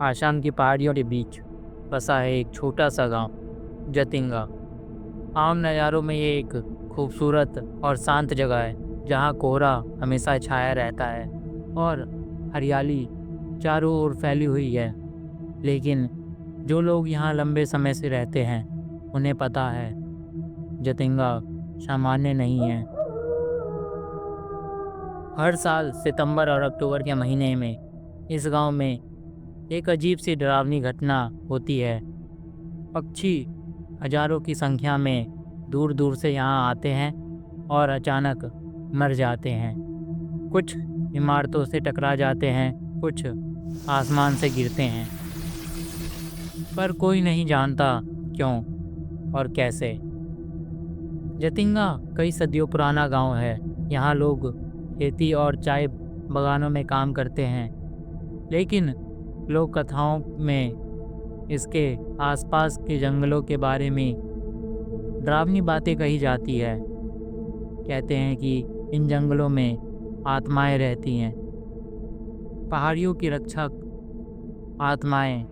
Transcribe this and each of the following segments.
आसाम की पहाड़ियों के बीच बसा है एक छोटा सा गांव, जतिंगा। आम नज़ारों में ये एक खूबसूरत और शांत जगह है जहां कोहरा हमेशा छाया रहता है और हरियाली चारों ओर फैली हुई है। लेकिन जो लोग यहाँ लंबे समय से रहते हैं उन्हें पता है, जतिंगा सामान्य नहीं है। हर साल सितंबर और अक्टूबर के महीने में इस गांव में एक अजीब सी डरावनी घटना होती है। पक्षी हजारों की संख्या में दूर दूर से यहाँ आते हैं और अचानक मर जाते हैं। कुछ इमारतों से टकरा जाते हैं, कुछ आसमान से गिरते हैं, पर कोई नहीं जानता क्यों और कैसे। जतिंगा कई सदियों पुराना गांव है। यहाँ लोग खेती और चाय बागानों में काम करते हैं, लेकिन लोक कथाओं में इसके आसपास के जंगलों के बारे में डरावनी बातें कही जाती है। कहते हैं कि इन जंगलों में आत्माएं रहती हैं, पहाड़ियों की रक्षक आत्माएं।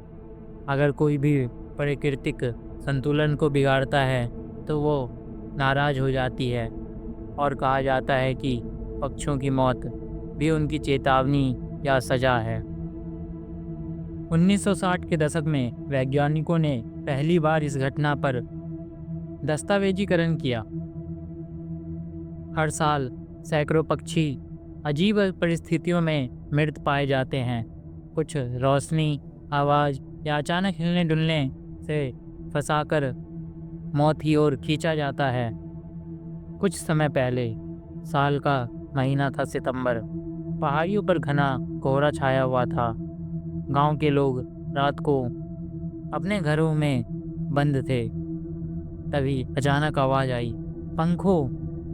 अगर कोई भी प्राकृतिक संतुलन को बिगाड़ता है तो वो नाराज हो जाती है और कहा जाता है कि पक्षियों की मौत भी उनकी चेतावनी या सजा है। 1960 के दशक में वैज्ञानिकों ने पहली बार इस घटना पर दस्तावेजीकरण किया। हर साल सैकड़ों पक्षी अजीब परिस्थितियों में मृत पाए जाते हैं। कुछ रोशनी, आवाज़ या अचानक हिलने डुलने से फंसाकर मौत की ओर खींचा जाता है। कुछ समय पहले, साल का महीना था सितंबर। पहाड़ियों पर घना कोहरा छाया हुआ था। गांव के लोग रात को अपने घरों में बंद थे। तभी अचानक आवाज़ आई, पंखों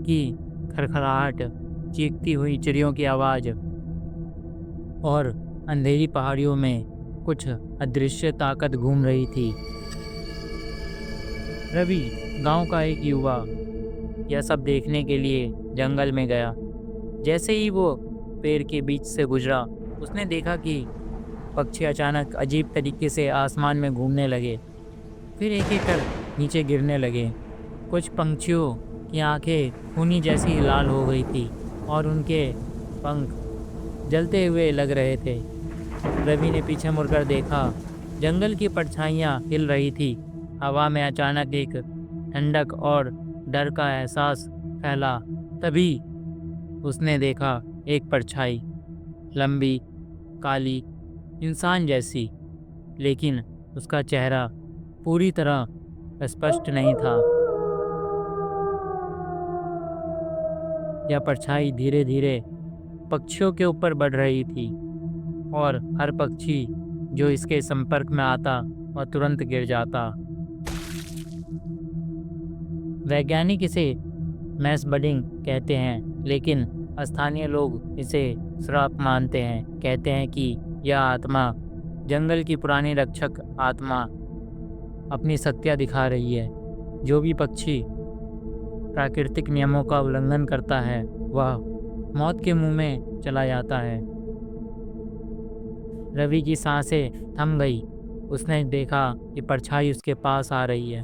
की खड़खड़ाहट, चीखती हुई चिड़ियों की आवाज़ और अंधेरी पहाड़ियों में कुछ अदृश्य ताकत घूम रही थी। रवि, गांव का एक युवा, यह सब देखने के लिए जंगल में गया। जैसे ही वो पेड़ के बीच से गुजरा, उसने देखा कि पक्षी अचानक अजीब तरीके से आसमान में घूमने लगे, फिर एक एक कर नीचे गिरने लगे। कुछ पंछियों की आंखें खूनी जैसी लाल हो गई थी और उनके पंख जलते हुए लग रहे थे। रवि ने पीछे मुड़कर देखा। जंगल की परछाइयाँ हिल रही थी। हवा में अचानक एक ठंडक और डर का एहसास फैला। तभी उसने देखा एक परछाई, लंबी, काली, इंसान जैसी, लेकिन उसका चेहरा पूरी तरह स्पष्ट नहीं था। यह परछाई धीरे धीरे पक्षियों के ऊपर बढ़ रही थी और हर पक्षी जो इसके संपर्क में आता वह तुरंत गिर जाता। वैज्ञानिक इसे मैस बडिंग कहते हैं, लेकिन स्थानीय लोग इसे श्राप मानते हैं। कहते हैं कि यह आत्मा, जंगल की पुरानी रक्षक आत्मा, अपनी सत्या दिखा रही है। जो भी पक्षी प्राकृतिक नियमों का उल्लंघन करता है वह मौत के मुंह में चला जाता है। रवि की सांसें थम गई। उसने देखा कि परछाई उसके पास आ रही है।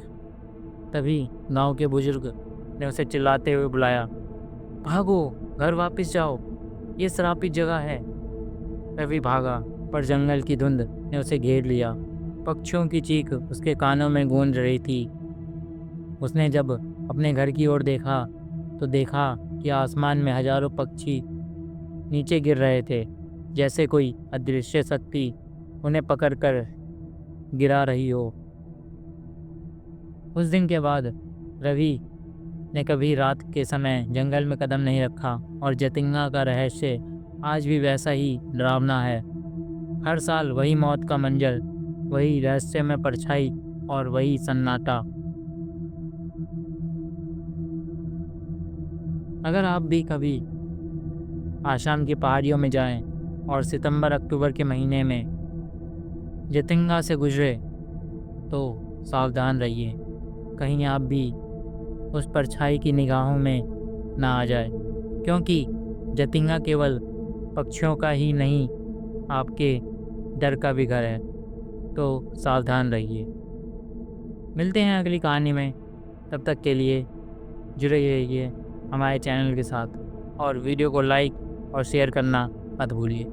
तभी गांव के बुजुर्ग ने उसे चिल्लाते हुए बुलाया, भागो, घर वापस जाओ, ये श्रापित जगह है। रवि भागा, पर जंगल की धुंध ने उसे घेर लिया। पक्षियों की चीख उसके कानों में गूंज रही थी। उसने जब अपने घर की ओर देखा तो देखा कि आसमान में हजारों पक्षी नीचे गिर रहे थे, जैसे कोई अदृश्य शक्ति उन्हें पकड़कर गिरा रही हो। उस दिन के बाद रवि ने कभी रात के समय जंगल में कदम नहीं रखा और जतिंगा का रहस्य आज भी वैसा ही डरावना है। हर साल वही मौत का मंजर, वही रहस्यमय परछाई और वही सन्नाटा। अगर आप भी कभी आसाम की पहाड़ियों में जाएं और सितंबर अक्टूबर के महीने में जतिंगा से गुजरे तो सावधान रहिए, कहीं आप भी उस परछाई की निगाहों में ना आ जाए, क्योंकि जतिंगा केवल पक्षियों का ही नहीं, आपके डर का भी घर है। तो सावधान रहिए। मिलते हैं अगली कहानी में, तब तक के लिए जुड़े रहिए हमारे चैनल के साथ और वीडियो को लाइक और शेयर करना मत भूलिए।